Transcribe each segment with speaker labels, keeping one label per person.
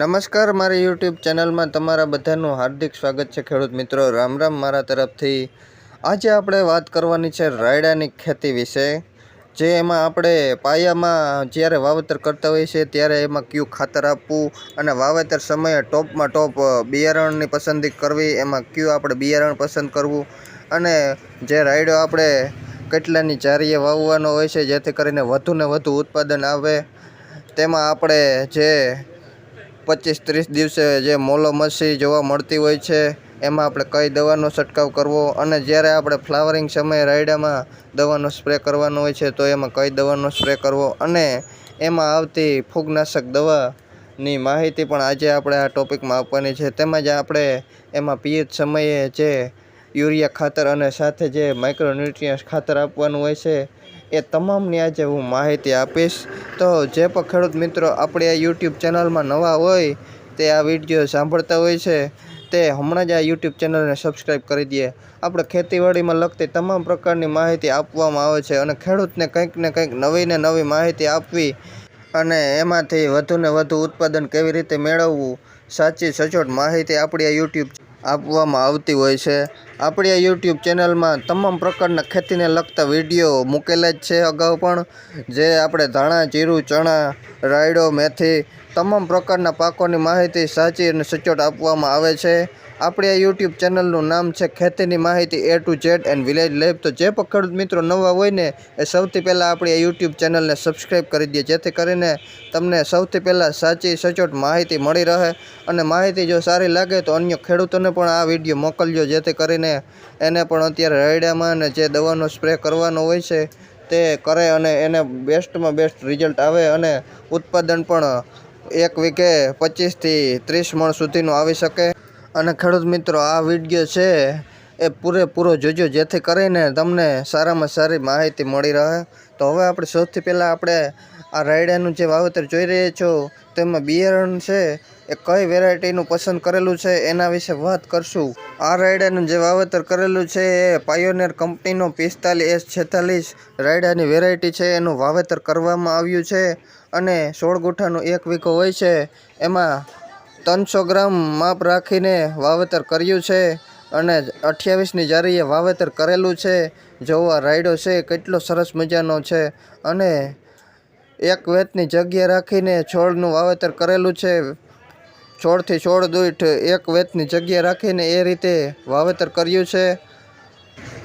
Speaker 1: નમસ્કાર, મારી યુટ્યુબ ચેનલમાં તમારા બધાનું હાર્દિક સ્વાગત છે ખેડૂત મિત્રો. રામ રામ મારા તરફથી. આજે આપણે વાત કરવાની છે રાયડાની ખેતી વિશે. જે એમાં આપણે પાયામાં જ્યારે વાવેતર કરતા હોઈએ છીએ ત્યારે એમાં કયું ખાતર આપવું અને વાવેતર સમયે ટોપમાં ટોપ બિયારણની પસંદગી કરવી, એમાં કયું આપણે બિયારણ પસંદ કરવું અને જે રાયડો આપણે કેટલાની જારીએ વાવવાનો હોય છે જેથી કરીને વધુને વધુ ઉત્પાદન આવે. તેમાં આપણે જે 25-30 દિવસે જે મોલોમસી જોવા મળતી હોય છે એમાં આપણે કઈ દવાનો છંટકાવ કરવો અને જ્યારે આપણે ફ્લાવરિંગ સમયે રાયડામાં દવાનો સ્પ્રે કરવાનો હોય છે તો એમાં કઈ દવાનો સ્પ્રે કરવો અને એમાં આવતી ફૂગનાશક દવાની માહિતી પણ આજે આપણે આ ટોપિકમાં આપવાની છે. તેમજ આપણે એમાં પિયત સમયે જે યુરિયા ખાતર અને સાથે જે માઇક્રોન્યુટ્રિયન્ટ્સ ખાતર આપવાનું હોય છે એ તમામની આજે હું માહિતી આપીશ. તો જે પણ ખેડૂત મિત્રો આપણે આ યુટ્યુબ ચેનલમાં નવા હોય તે આ વિડીયો સાંભળતા હોય છે તે હમણાં જ આ યુટ્યુબ ચેનલને સબસ્ક્રાઈબ કરી દે. આપણે ખેતીવાડીમાં લગતી તમામ પ્રકારની માહિતી આપવામાં આવે છે અને ખેડૂતને કંઈક ને કંઈક નવી ને નવી માહિતી આપવી અને એમાંથી વધુને વધુ ઉત્પાદન કેવી રીતે મેળવવું, સાચી સચોટ માહિતી આપણી આ યુટ્યુબ આપવામાં આવતી હોય છે. આપણી આ યુટ્યુબ ચેનલમાં તમામ પ્રકારના ખેતીને લગતા વિડીયો મૂકેલા જ છે અગાઉ પણ, જે આપણે ધાણા, જીરું, ચણા, રાયડો, મેથી તમામ પ્રકારના પાકોની માહિતી સાચી અને સચોટ આપવામાં આવે છે. આપણી આ યુટ્યુબ ચેનલનું નામ છે ખેતીની માહિતી A to Z and village life. તો જે પણ ખેડૂત મિત્રો નવા હોય ને એ સૌથી પહેલાં આપણી આ યુટ્યુબ ચેનલને સબસ્ક્રાઈબ કરી દે જેથી કરીને તમને સૌથી પહેલાં સાચી સચોટ માહિતી મળી રહે અને માહિતી જો સારી લાગે તો અન્ય ખેડૂતોને પણ આ વિડીયો મોકલજો જેથી કરીને એને પણ અત્યારે રાયડામાં અને જે દવાનો સ્પ્રે કરવાનો હોય છે તે કરે અને એને બેસ્ટમાં બેસ્ટ રિઝલ્ટ આવે અને ઉત્પાદન પણ 1 વીઘે 25થી 30 મણ સુધીનું આવી શકે. અને ખેડૂત મિત્રો આ વિડીયો છે એ પૂરેપૂરો જોજો જેથી કરીને તમને સારામાં સારી માહિતી મળી રહે. તો હવે આપણે સૌથી પહેલાં આપણે આ રાયડાનું જે વાવેતર જોઈ રહ્યા છો તેમાં બિયારણ છે એ કઈ વેરાયટીનું પસંદ કરેલું છે એના વિશે વાત કરશું. આ રાયડાનું જે વાવેતર કરેલું છે એ પાયોનિયર કંપનીનો 45S46 રાયડાની વેરાયટી છે. એનું વાવેતર કરવામાં આવ્યું છે અને 16 ગુંઠાનું 1 વીઘો હોય છે એમાં 300 ગ્રામ માપ રાખીને વાવેતર કર્યું છે અને 28ની જારીએ વાવેતર કરેલું છે. જોવો આ રાયડો છે કેટલો સરસ મજાનો છે અને 1 વેતની જગ્યા રાખીને છોડનું વાવેતર કરેલું છે. છોડથી છોડ દીઠ 1 વેતની જગ્યા રાખીને એ રીતે વાવેતર કર્યું છે.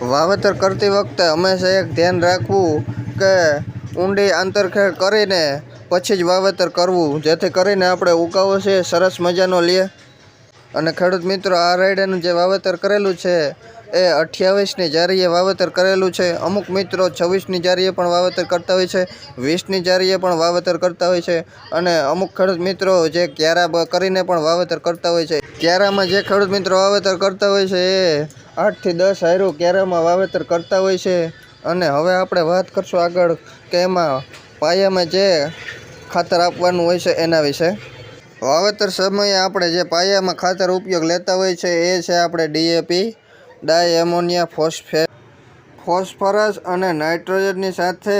Speaker 1: વાવેતર કરતી વખતે હંમેશા એક ધ્યાન રાખવું કે ઊંડી આંતરખેડ કરીને પછી જ વાવેતર કરવું જેથી કરીને આપણે ઉગાવો છે સરસ મજાનો લે. અને ખેડૂત મિત્રો આ રાયડાનું જે વાવેતર કરેલું છે એ 28ની જારીએ વાવેતર કરેલું છે. અમુક મિત્રો 26ની જારીએ પણ વાવેતર કરતા હોય છે, 20ની જારીએ પણ વાવેતર કરતા હોય છે અને અમુક ખેડૂત મિત્રો જે ક્યારા કરીને પણ વાવેતર કરતા હોય છે. ક્યારામાં જે ખેડૂત મિત્રો વાવેતર કરતા હોય છે એ 8થી 10 હાયરું ક્યારામાં વાવેતર કરતા હોય છે. અને હવે આપણે વાત કરશું આગળ કે એમાં પાયામાં જે ખાતર આપવાનું હોય છે એના વિશે. વાવેતર સમયે આપણે જે પાયામાં ખાતર ઉપયોગ લેતા હોય છે એ છે આપણે DAP, ડાય એમોનિયા ફોસ્ફેટ, ફોસ્ફરસ અને નાઇટ્રોજનની સાથે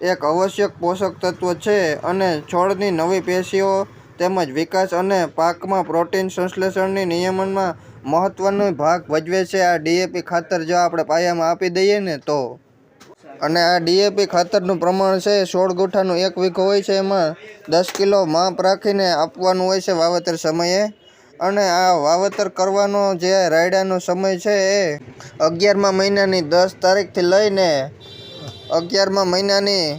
Speaker 1: એક આવશ્યક પોષક તત્વ છે અને છોડની નવી પેશીઓ તેમજ વિકાસ અને પાકમાં પ્રોટીન સંશ્લેષણની નિયમનમાં મહત્વનો ભાગ ભજવે છે. આ DAP ખાતર જો આપણે પાયામાં આપી દઈએ ને તો, અને આ DAP ખાતરનું પ્રમાણ છે 16 ગુંઠાનું 1 વીઘો હોય છે એમાં 10 કિલો માપ રાખીને આપવાનું હોય છે વાવેતર સમયે. અને આ વાવેતર કરવાનો જે રાયડાનો સમય છે એ 11મા મહિનાની 10 તારીખથી લઈને 11મા મહિનાની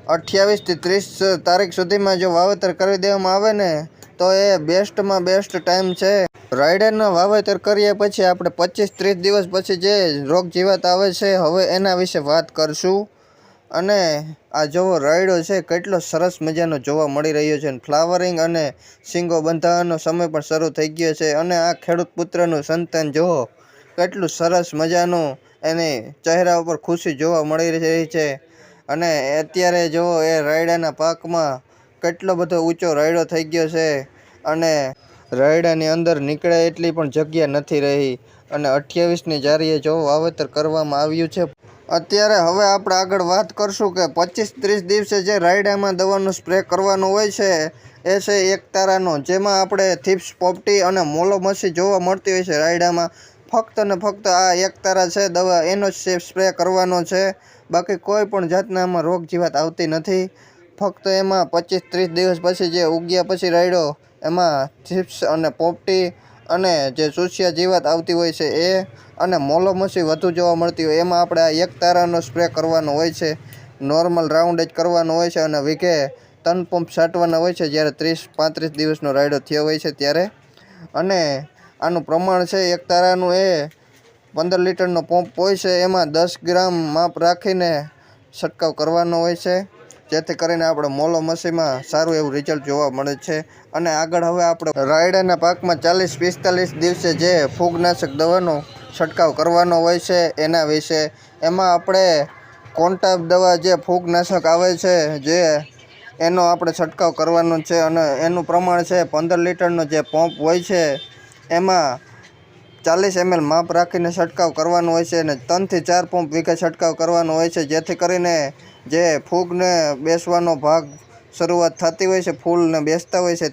Speaker 1: 28 થી 30 તારીખ સુધીમાં જો વાવેતર કરી દેવામાં આવે ને તો એ બેસ્ટમાં બેસ્ટ ટાઈમ છે. રાયડાના વાવેતર કર્યા પછી આપણે 25-30 દિવસ પછી જે રોગ જીવાત આવે છે હવે એના વિશે વાત કરશું. અને આ જોવો રાયડો છે કેટલો સરસ મજાનો જોવા મળી રહ્યો છે. ફ્લાવરિંગ અને શીંગો બંધાવાનો સમય પણ શરૂ થઈ ગયો છે અને આ ખેડૂત પુત્રનું સંતાન જોવો કેટલું સરસ મજાનું એને ચહેરા ઉપર ખુશી જોવા મળી રહી છે. અને અત્યારે જોવો એ રાયડાના પાકમાં કેટલો બધો ઊંચો રાયડો થઈ ગયો છે અને રાયડાની અંદર નીકળે એટલી પણ જગ્યા નથી રહી. અને 28ની જારીએ જો વાવેતર કરવામાં આવ્યું છે અત્યારે હવે આપણે આગળ વાત કરશું કે 25-30 દિવસે જે રાયડામાં દવાનો સ્પ્રે કરવાનો હોય છે એ છે એકતારાનો, જેમાં આપણે થીપ્સ પોપટી અને મોલોમસી જોવા મળતી હોય છે રાયડામાં. ફક્ત ને ફક્ત આ એકતારા છે દવા, એનો જ સ્પ્રે કરવાનો છે. બાકી કોઈ પણ જાતના આમાં રોગ જીવાત આવતી નથી. ફક્ત એમાં 25-30 દિવસ પછી જે ઉગ્યા પછી રાયડો, એમાં થીપ્સ અને પોપટી અને જે ચૂસિયા જીવાત આવતી હોય છે એ અને મોલોમસી વધુ જોવા મળતી હોય, એમાં આપણે આ એકતારાનો સ્પ્રે કરવાનો હોય છે. નોર્મલ રાઉન્ડ જ કરવાનો હોય છે અને વીઘે 3 પંપ છાંટવાના હોય છે જ્યારે 30-35 દિવસનો રાયડો થયો હોય છે ત્યારે. અને આનું પ્રમાણ છે એકતારાનું એ 15 લીટરનો પંપ હોય છે, એમાં 10 ગ્રામ માપ રાખીને છંટકાવ કરવાનો હોય છે, જેથી કરીને આપણે મોલોમસીમાં સારું એવું રિઝલ્ટ જોવા મળે છે. અને આગળ હવે આપણે રાયડાના પાકમાં 40-45 દિવસે જે ફૂગનાશક દવાનો છંટકાવ કરવાનો હોય છે એના વિશે. એમાં આપણે કોન્ટાપ દવા જે ફૂગનાશક આવે છે જે એનો આપણે છંટકાવ કરવાનો છે અને એનું પ્રમાણ છે 15 લીટરનો જે પંપ હોય છે એમાં 40 ml માપ રાખીને છંટકાવ કરવાનો હોય છે અને 3 થી 4 પંપ વીઘે છંટકાવ કરવાનો હોય છે, જેથી કરીને જે ફૂગને બેસવાનો ભાગ શરૂઆત થતી હોય છે, ફૂલને બેસતા હોય છે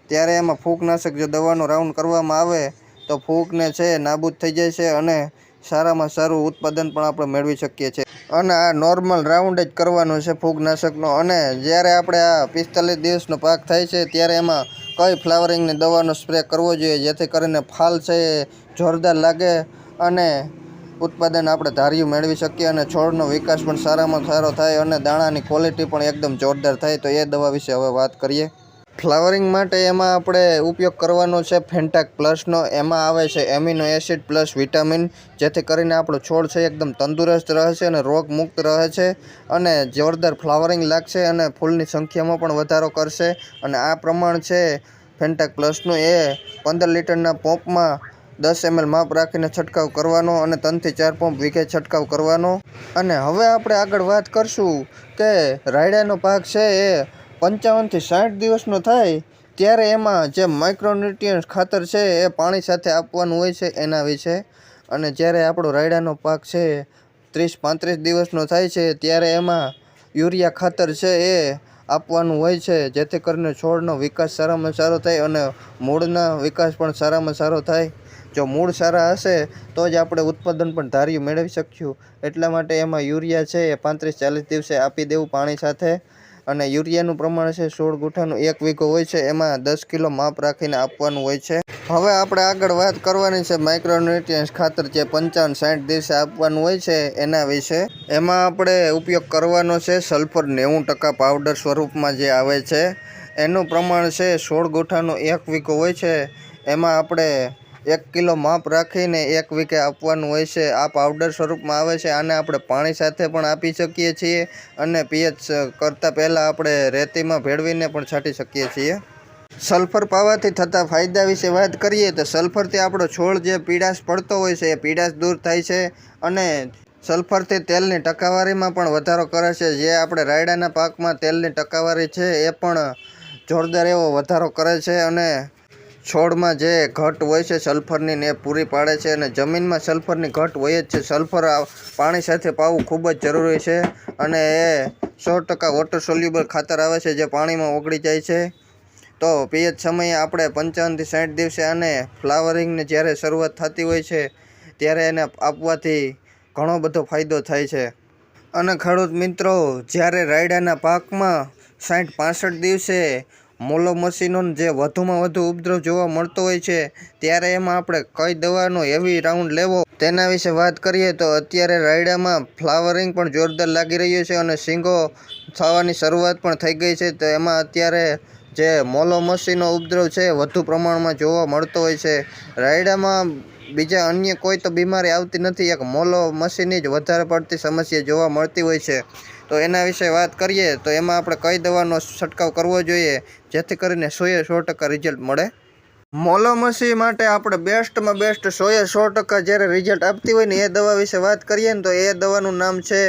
Speaker 1: ત્યારે એમાં ફૂગનાશક જો દવાનો રાઉન્ડ કરવામાં આવે તો ફૂગને છે નાબૂદ થઈ જાય છે અને સારામાં સારું ઉત્પાદન પણ આપણે મેળવી શકીએ છીએ. અને આ નોર્મલ રાઉન્ડ જ કરવાનો છે ફૂગનાશકનો. અને જ્યારે આપણે આ 45 દિવસનો પાક થાય છે ત્યારે એમાં કઈ ફ્લાવરિંગની દવાનો સ્પ્રે કરવો જોઈએ, જેથી કરીને ફાલ છે એ જોરદાર લાગે અને ઉત્પાદન આપણે ધાર્યું મેળવી શકીએ અને છોડનો વિકાસ પણ સારામાં સારો થાય અને દાણાની ક્વોલિટી પણ એકદમ જોરદાર થાય. તો એ દવા વિશે હવે વાત કરીએ. ફ્લાવરિંગ માટે એમાં આપણે ઉપયોગ કરવાનો છે ફેન્ટાક પ્લસનો. એમાં આવે છે એમિનો એસિડ પ્લસ વિટામિન, જેથી કરીને આપણો છોડ છે એકદમ તંદુરસ્ત રહે છે અને રોગમુક્ત રહે છે અને જોરદાર ફ્લાવરિંગ લાગશે અને ફૂલની સંખ્યામાં પણ વધારો કરશે. અને આ પ્રમાણ છે ફેન્ટાક પ્લસનું એ 15 લીટરના પંપમાં 10 ml માપ રાખીને છંટકાવ કરવાનો અને 3 થી 4 પંપ વીઘે છંટકાવ કરવાનો. અને હવે આપણે આગળ વાત કરશું કે રાયડાનો પાક છે એ 55 થી 60 દિવસનો થાય ત્યારે એમાં જે માઇક્રોન્યુટ્રિયન્ટ ખાતર છે એ પાણી સાથે આપવાનું હોય છે એના વિશે. અને જ્યારે આપણો રાયડાનો પાક છે 30-35 દિવસનો થાય છે ત્યારે એમાં યુરિયા ખાતર છે એ આપવાનું હોય છે, જેથી કરીને છોડનો વિકાસ સારામાં સારો થાય અને મૂળના વિકાસ પણ સારામાં સારો થાય. જો મૂળ સારા હશે તો જ આપણે ઉત્પાદન પણ ધાર્યું મેળવી શકીશું. એટલા માટે એમાં યુરિયા છે એ 35-40 દિવસે આપી દેવું પાણી સાથે. અને યુરિયાનું પ્રમાણ છે 16 ગુઠાનું 1 વીઘો હોય છે, એમાં 10 કિલો માપ રાખીને આપવાનું હોય છે. હવે આપણે આગળ વાત કરવાની છે માઇક્રોન્યુટ્રિયન્ટ્સ ખાતર જે 55-60 દિવસે આપવાનું હોય છે એના વિશે. એમાં આપણે ઉપયોગ કરવાનો છે સલ્ફર 90% પાવડર સ્વરૂપમાં જે આવે છે. એનું પ્રમાણ છે 16 ગુઠાનો 1 વીઘો હોય છે, એમાં આપણે 1 કિલો માપ રાખીને 1 વીઘે આપવાનું હોય છે. આ પાવડર સ્વરૂપમાં આવે છે. આને આપણે પાણી સાથે પણ આપી શકીએ છીએ અને પીએચ કરતાં પહેલાં આપણે રેતીમાં ભેળવીને પણ છાંટી શકીએ છીએ. સલ્ફર પાવાથી થતા ફાયદા વિશે વાત કરીએ તો સલ્ફરથી આપણો છોડ જે પીડાશ પડતો હોય છે એ પીડાશ દૂર થાય છે અને સલ્ફરથી તેલની ટકાવારીમાં પણ વધારો કરે છે. જે આપણે રાયડાના પાકમાં તેલની ટકાવારી છે એ પણ જોરદાર એવો વધારો કરે છે અને છોડમાં જે ઘટ હોય છે સલ્ફરની ને એ પૂરી પાડે છે. અને જમીનમાં સલ્ફરની ઘટ હોય જ છે. સલ્ફર પાણી સાથે પાવું ખૂબ જ જરૂરી છે અને એ 100% વોટર સોલ્યુબલ ખાતર આવે છે જે પાણીમાં ઓગળી જાય છે. તો પીએચ સમયે આપણે 55 થી 60 દિવસે આને ફ્લાવરિંગને જ્યારે શરૂઆત થતી હોય છે ત્યારે એને આપવાથી ઘણો બધો ફાયદો થાય છે. અને ખેડૂત મિત્રો, જ્યારે રાયડાના પાકમાં 60-65 દિવસે મોલોમસીનો જે વધુમાં વધુ ઉપદ્રવ જોવા મળતો હોય છે ત્યારે એમાં આપણે કઈ દવાનો હેવી રાઉન્ડ લેવો તેના વિશે વાત કરીએ તો અત્યારે રાયડામાં ફ્લાવરિંગ પણ જોરદાર લાગી રહ્યું છે અને શીંગો થવાની શરૂઆત પણ થઈ ગઈ છે. તો એમાં અત્યારે જે મોલોમસીનો ઉપદ્રવ છે વધુ પ્રમાણમાં જોવા મળતો હોય છે. રાયડામાં બીજા અન્ય કોઈ તો બીમારી આવતી નથી, એક મોલોમસીની જ વધારે પડતી સમસ્યા જોવા મળતી હોય છે. તો એના વિશે વાત કરીએ તો એમાં આપણે કઈ દવાનો છંટકાવ કરવો જોઈએ જેથી કરીને 100% રિઝલ્ટ મળે. મોલોમસી માટે આપણે બેસ્ટમાં બેસ્ટ 100% જ્યારે રિઝલ્ટ આપતી હોય ને એ દવા વિશે વાત કરીએ ને તો એ દવાનું નામ છે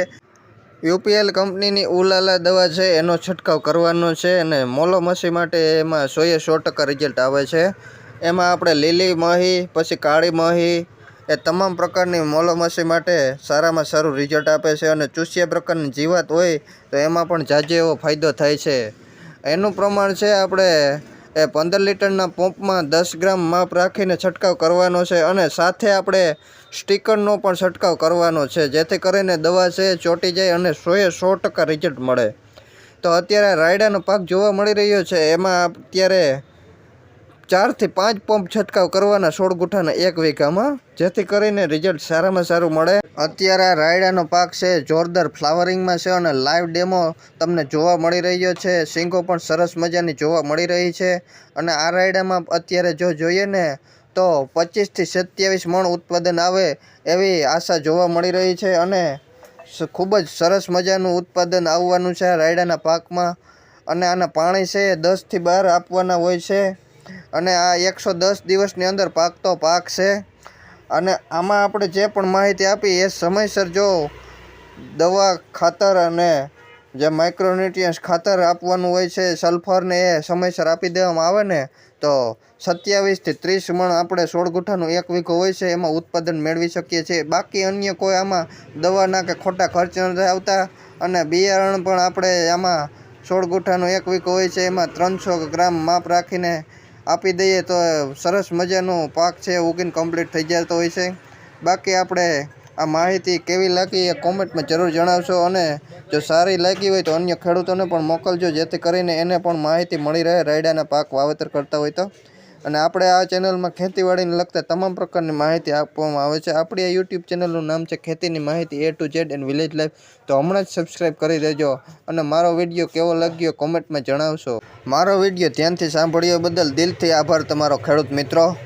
Speaker 1: યુપીએલ કંપનીની ઉલાલા દવા છે, એનો છંટકાવ કરવાનો છે. અને મોલોમસી માટે એમાં 100% રિઝલ્ટ આવે છે. એમાં આપણે લીલી મહી, પછી કાળી મહી એ તમામ પ્રકારની મોલોમસી માટે સારામાં સારું રિઝલ્ટ આપે છે અને ચૂસિયા પ્રકારની જીવાત હોય તો એમાં પણ ઝાઝો એવો ફાયદો થાય છે. એનું પ્રમાણ છે આપણે 15 લીટરના પંપમાં 10 ગ્રામ માપ રાખીને છંટકાવ કરવાનો છે અને સાથે આપણે સ્ટીકરનો પણ છંટકાવ કરવાનો છે, જેથી કરીને દવા છે ચોંટી જાય અને 100% રિઝલ્ટ મળે. તો અત્યારે રાયડાનો પાક જોવા મળી રહ્યો છે, એમાં અત્યારે 4 થી 5 પંપ છંટકાવ કરવાના 16 ગુંઠાના 1 વીઘામાં, જેથી કરીને રિઝલ્ટ સારામાં સારું મળે. અત્યારે આ રાયડાનો પાક છે જોરદાર ફ્લાવરિંગમાં છે અને લાઈવ ડેમો તમને જોવા મળી રહ્યો છે. સિંગો પણ સરસ મજાની જોવા મળી રહી છે અને આ રાયડામાં અત્યારે જો જોઈએ ને તો 25 થી 27 મણ ઉત્પાદન આવે એવી આશા જોવા મળી રહી છે અને ખૂબ જ સરસ મજાનું ઉત્પાદન આવવાનું છે આ રાયડાના પાકમાં. અને આના પાણી છે 10 થી 12 આપવાના હોય છે અને આ 110 દિવસની અંદર પાકતો પાક છે. અને આમાં આપણે જે પણ માહિતી આપી એ સમયસર જો દવા, ખાતર અને જે માઇક્રોન્યુટ્રિયન્ટ્સ ખાતર આપવાનું હોય છે, સલ્ફરને એ સમયસર આપી દેવામાં આવે ને તો 27 થી 30 મણ આપણે 16 ગુંઠાનું 1 વીઘો હોય છે એમાં ઉત્પાદન મેળવી શકીએ છીએ. બાકી અન્ય કોઈ આમાં દવાના કે ખોટા ખર્ચ નથી આવતા અને બિયારણ પણ આપણે આમાં 16 ગુંઠાનું 1 વીઘો હોય છે એમાં 300 ગ્રામ માપ રાખીને આપી દઈએ તો સરસ મજાનું પાક છે ઉગીને કમ્પ્લીટ થઈ જતો હોય છે. બાકી આપણે આ માહિતી કેવી લાગી એ કોમેન્ટમાં જરૂર જણાવશો અને જો સારી લાગી હોય તો અન્ય ખેડૂતોને પણ મોકલજો, જેથી કરીને એને પણ માહિતી મળી રહે રાયડાના પાક વાવેતર કરતા હોય તો. અને આપણે આ ચેનલમાં ખેતીવાડીને લગતા તમામ પ્રકારની માહિતી આપવામાં આવે છે. આપણી આ યુટ્યુબ ચેનલનું નામ છે ખેતીની માહિતી A to Z and village life. તો હમણાં જ સબસ્ક્રાઈબ કરી દેજો અને મારો વિડીયો કેવો લાગ્યો કોમેન્ટમાં જણાવશો. મારો વિડીયો ધ્યાનથી સાંભળ્યો બદલ દિલથી આભાર તમારો ખેડૂત મિત્રો.